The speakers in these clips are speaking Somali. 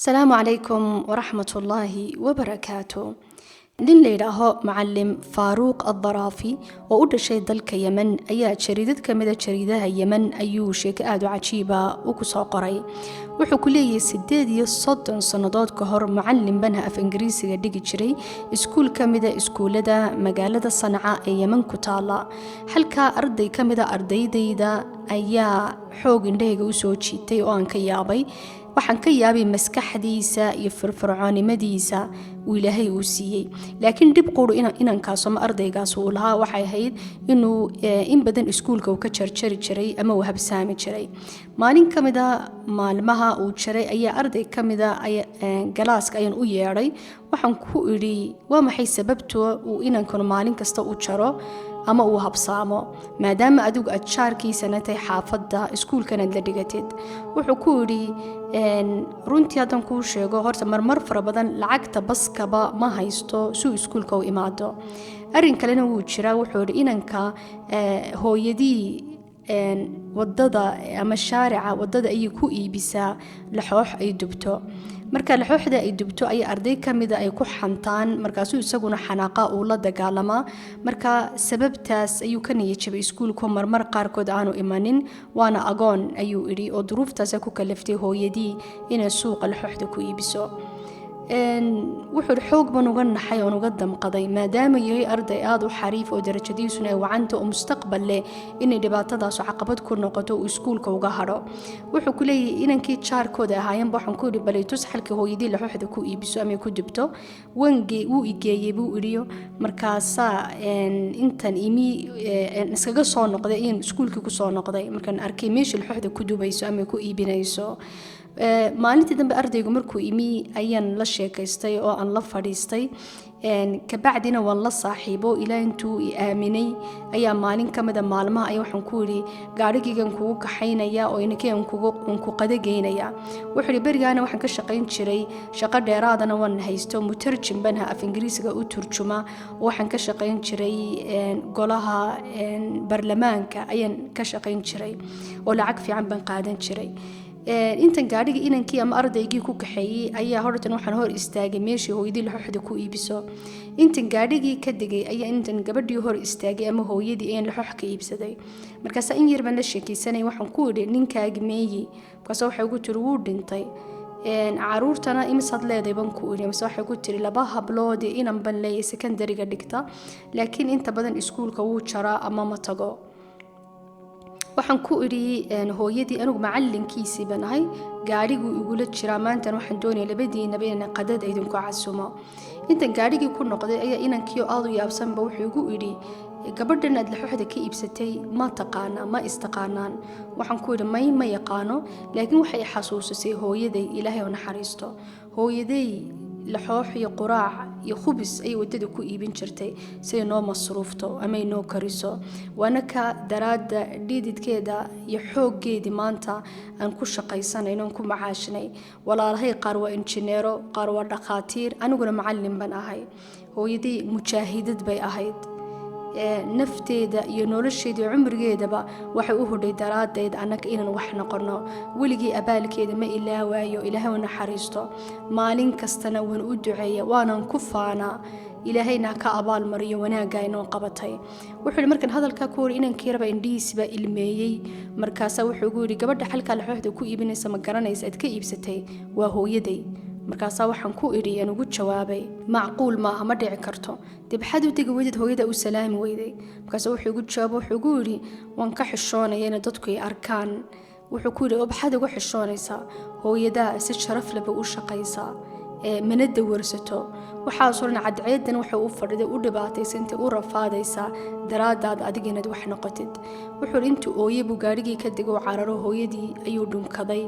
السلام عليكم ورحمة الله وبركاته. nin la yidhaaho macalin faaruuq addaraafi oo u dhashay dalka yemen ayaa jariidad ka mida jariidaha yemen ayuu sheeko aad u cajiiba u ku soo qoray. wuxuu ku leeyahay 38 sannadood ka hor macalin banha af ingiriisiga dhigi jiray iskuul ka mida iskuulada magaalada Sanca ee Yemen ku taala. halka arday ka mida ardaydayda ayaa xoog indhahayga u soo jiitay oo aan ka yaabay. waxaan ka yaabay maskaxdiisa iyo firfircoonimadiisa uu Ilaahay uu siiyay. laakiin dib quru inankaas ama ardaygaas uu lahaa waxay ahayd inuu in badan iskuulka uu ka jarjari jiray ama uu habsaami jiray. maalin kamida maalmaha uu jiray ayaa arday kamida galaaska ayaan u yeeray. waxaan ku iri waa maxay sababtoo uu inankan maalin kasta u jaro ama uu habsaamo maadaama adigu aad jaarkiisana tahay xaafadda iskuulkana la dhigatid. wuxuu ku iri runtii hadan kuu sheego horta marmar fara badan lacagta baskaba ma haysto suu iskuulka u imaado. arrin kalena wuu jiraa. wuxuu iri inanka hooyadii wadada ama shaarica wadada ay ku iibisaa laxoox ay dubto. marka laxooxda ay dubto ay arday kamida ay ku xantaan markaasuu isaguna xanaaqa uu la dagaalamaa. marka sababtaas ayuu ka niyajabay iskuulku marmar qaarkood aanu imanin waana agoon ayuu iri oo duruuftaas ku kalaftay hooyadii inay suuqa laxooxda ku iibiso. wuxuu xoog ban uga naxay oo uga damqaday maadaama yahay arday aad u xariif oo darajadiisuna ay wacanta oo mustaqbal leh inay dhibaatadaas caqabad ku noqoto oo iskuulka uga haro. wuxuu ku leeyahay inankii jaarkooda ahaayeen waxaan ku iri balay tus xalka hooyadii laxooxda ku iibiso ama ku dubto. wangee uu igeeyay buu iriyo markaasa intan imi iskaga soo noqday in iskuulkii ku soo noqday markaan arkay meeshii laxooxda ku dubayso ama ku iibinayso. maalintii dambe ardaygu markuu imi ayaan la sheekaystay oo aan la fadhiistay. kabacdina waan la saaxiibo ilaa intuu i aaminay ayaa maalin kamida maalmaha ay waxaan ku iri gaarigaygan kugu kaxaynaya oo inakeen ku qadageynaya. wuxuu iri berigaana waxaan ka shaqayn jiray shaqo dheeraadana waan haysto mutarjim banha af ingiriisiga u turjuma. waxaan ka shaqayn jiray golaha baarlamaanka ayaan ka shaqayn jiray oo lacag fiican baan qaadan jiray. intan gaadhiga inankii ama ardaygii ku kaxeeyay ayaa hortan waxaan hor istaagay meeshii hooyadii laxooxda ku iibiso. intan gaadhigii ka digay ayaa intan gabadhii hor istaagay ama hooyadii ayaan laxoox ka iibsaday. markaas in yar baan la sheekaysanay waxaan ku iri ninkaagi meeyi markaas waxay ugu tiri wuu dhintay. caruurtana imisaad leedahay baan ku iri markaas waxay ku tiri 2 hablood inan ban leeyahay secondary-ga dhigta laakiin inta badan iskuulka wuu jaraa ama ma tago. waxaan ku iri hooyadii anigu macalinkiisii banahay gaadhigu igula jiraa maanta waxaan doonayaa labadiinaba inaan qadad idinku casumo. intan gaadhigii ku noqday ayaa inankii aad u yaabsanba wuxuu igu iri gabadhan aad laxooxda ka iibsatay ma taqaana ma istaqaanaan. waxaan ku iri ma yaqaano laakiin waxay xasuusisay hooyaday Ilaahay oo naxariisto. hooyaday laxoox iyo quraac iyo khubis ay wadada ku iibin jirtay si noo masruufto ama inoo kariso. waana ka daraada dhididkeeda iyo xooggeedii maanta aan ku shaqaysanayno ku macaashnay. walaalahay qaar waa injineero qaar waa dhaqaatiir aniguna macallin ban ahay. hooyadii mujaahidad bay ahayd. nafteeda iyo nolosheeda iyo cumrigeedaba waxay u hodhay daraadeed annaga inaan wax noqono. weligii abaalkeeda ma ilaawayo Ilaahay oo naxariisto. maalin kastana waan u duceeyaa waanan ku faanaa Ilaahayna ka abaal mariyo wanaaga inoo qabatay. wuxuu markan hadalka ku hor inankii raba indhiisba ilmeeyay markaas wuxuu ugu yiri gabadha halka laxooxda ku iibinaysa ma garanaysa ad ka iibsatay waa hooyaday. markaas waxaan ku iri aan ugu jawaabay macquul ma aha ma dhici karto dib xad u tagi weydid hooyada u salaami weyday. markaas wuxuu ugu jawaabo wuxuu ugu iri waan ka xishoonaya in dadku ay arkaan. wuxuu ku iri waxaad ugu xishoonaysa hooyada si sharaf leh u shaqaysaa mana dawarsato waxaa soo cadceedan wuxuu u fadhiday u dhibaataysantay u rafaadaysa daraadaad adigina wax noqotid. wuxuu intuu ooyay buu gaarigii ka digay oo cararo hooyadii ayuu dhunkaday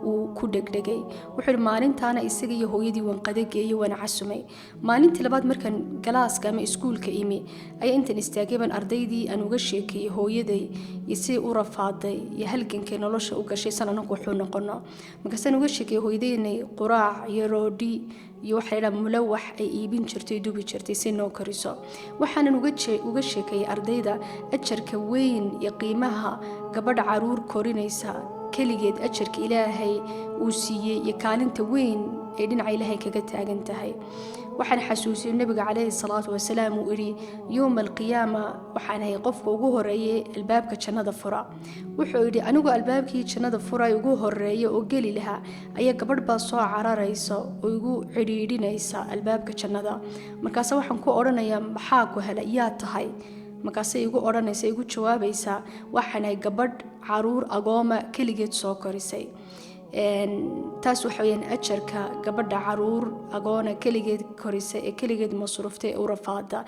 uu ku dhegdhegay. wuxuu maalintaana isaga iyo hooyadii waan qadageeyay waan casumay. maalintii labaad markan galaaska ama iskuulka imi ayaa intan istaagay baan ardaydii aan uga sheekay hooyaday iyo si u rafaaday iyo halgankii nolosha u gashay sanadku wuxuu noqono. markaasaan uga sheekay hooyadeenay quraac iyo roodhi iyo waxa la mulawax ay iibin jirtay dubi jirtay si noo kariso. waxaan uga sheekay ardayda ajarka weyn iyo qiimaha gabadha caruur korinaysa keligeed ajarka ilaahay uu siiyey iyo kaalinta weyn ee dhinaca ilaahay kaga taagan tahay. waxaan xasuusiyay nabiga calayhi salaatu wasalaam uu yidhi yowma alqiyaama waxaan ahay qofka ugu horeeyay albaabka jannada fura. wuxuu yidhi anigu albaabkii jannada furay ugu horeeya oo geli lahaa ayaa gabadh baa soo cararaysa oo igu cidhiidhinaysa albaabka jannada. markaase waxaan ku odhanayaa maxaa ku helay yaa tahay? markaase igu odhanaysa igu jawaabaysaa waxaan ahay gabadh caruur agooma keligeed soo korisay. taas waxa weeyaan ajarka gabadha caruur agoona keligeed korisay ee keligeed masruuftay ee u rafaada.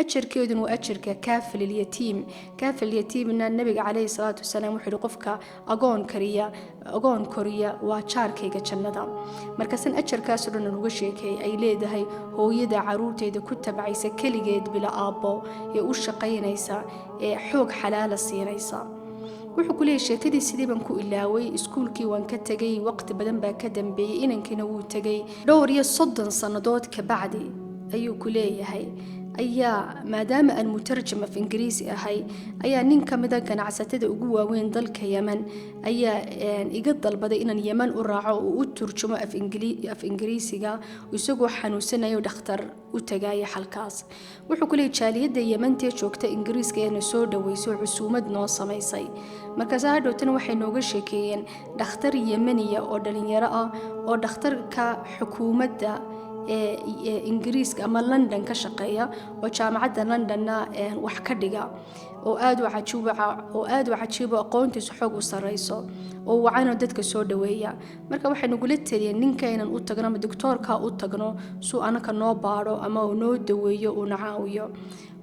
ajarkeeduna waa ajarka kaafil yatiim. kaafil yatiimna nabiga calayhi salaatu wasalaam wuxuu yidhi qofka agoon koriya waa jaarkayga jannada. markaasan ajarkaasoo dhan uga sheekeeyay ay leedahay hooyada caruurteeda ku tabcaysa keligeed bila aabbo ee u shaqaynaysa ee xoog xalaala siinaysa. wuxuu ku leeyahay sheekadii sidii baan ku ilaaway. iskuulkii waan ka tegay, waqti badan baa ka dambeeyay, inankiina wuu tegay. dhowr iyo 30 sannadood ka bacdi ayuu ku leeyahay ayaa maadaama aan mutarjim af ingiriisi ahay ayaa nin ka mid ah ganacsatada ugu waaweyn dalka Yemen ayaa iga dalbaday inaan Yemen u raaco oo u turjumo af ingiriisiga isagoo xanuunsanayo dhakhtar u tagay halkaas. wuxuu ku leeyahay jaaliyadda Yemen ee joogta ingiriiska ee soo dhaweysay cusumad noo samaysay. markaas hadhowtana waxay nooga sheekeeyeen dhakhtar Yemeniya oo dhalinyaro ah oo dhakhtarka xukuumadda ingiriiska ama London ka shaqeeya oo jaamacadda Londonna wax ka dhiga oo aad u cajiib aqoontiisu xoog u sareyso oo wacano dadka soo dhaweeya. marka waxay nagu la taliyeen ninka inaan u tagno ama doctorka u tagno suu anaka noo baaro ama uu noo daweeyo uu nacaawiyo.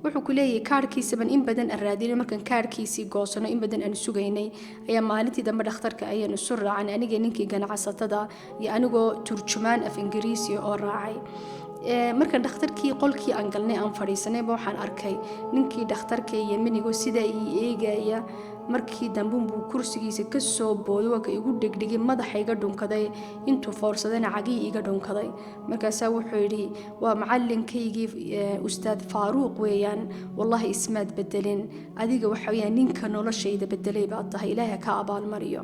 wuxuu ku leeyahay kaarkiisa ban in badan aan raadinay. markaan kaarkiisii goosano in badan aan sugaynay ayaa maalintii dambe dhakhtarka ayaan isu raacan aniga ninkii ganacsatada iyo anigoo turjumaan af ingiriisi oo raacay. markaan dhakhtarkii qolkii aan galnay aan fadhiisanayba waxaan arkay ninkii dhakhtarka Yemeniga sida ii eegaya. markii dambe buu kursigiisa ka soo booday waa ka igu dhigdhigay madaxa iga dhunkaday intuu foorsadana cagii iga dhunkaday. markaas wuxuu yidhi waa macallinkaygii ustaad Faaruq weeyaan wallahi ismaad bedelin adiga waxa weeyaan ninka noloshayda bedelay baad tahay ilaahay ka abaal mariyo.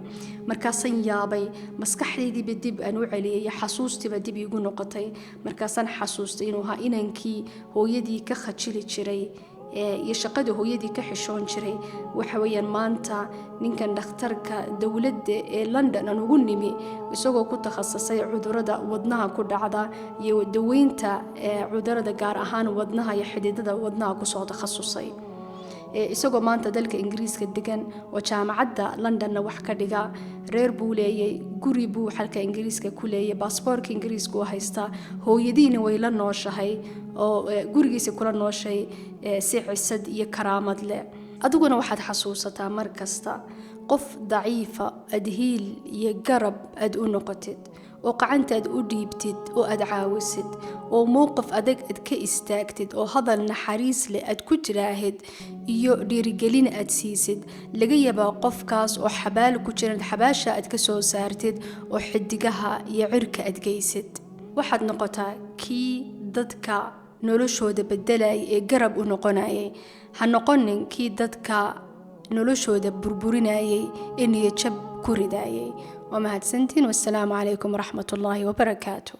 markaasan yaabay maskaxdaydii dib aan u celiyay xasuustiba dib igu noqotay. markaasan xasuustay inuu ahaa inankii hooyadii ka khajili jiray iyo shaqada hooyadii ka xishoon jiray. waxa weeyaan maanta ninkan dhakhtarka dawladda ee London aan ugu nimi isagoo ku takhasusay cudurrada wadnaha ku dhacda iyo daweynta cudurrada gaar ahaan wadnaha iyo xididada wadnaha ku soo takhasusay. isagoo maanta dalka ingiriiska degan oo jaamacadda Londonna wax ka dhiga. reer buu leeyay, guri buu halka ingiriiska ku leeyay, baasaboorka ingiriiska uu haystaa, hooyadiina way la nooshahay oo gurigiisa kula nooshay si cisad iyo karaamad leh. adiguna waxaad xasuusataa mar kasta qof daciifa adhiil iyo garab aad u noqotid oo qacantaad u dhiibtid oo aad caawisid oo mowqif adag aad ka istaagtid oo hadal naxariis leh aad ku tiraahid iyo dhiirigelin aad siisid. laga yaabaa qofkaas oo xabaal ku jira xabaasha aad ka soo saartid oo xidigaha iyo cirka aad geysid. waxaad noqotaa kii dadka noloshooda bedelay ee garab u noqonayay. ha noqonin kii dadka noloshooda burburinayay ee niyad jab ku ridayay. ومهدسنتين والسلام عليكم ورحمة الله وبركاته.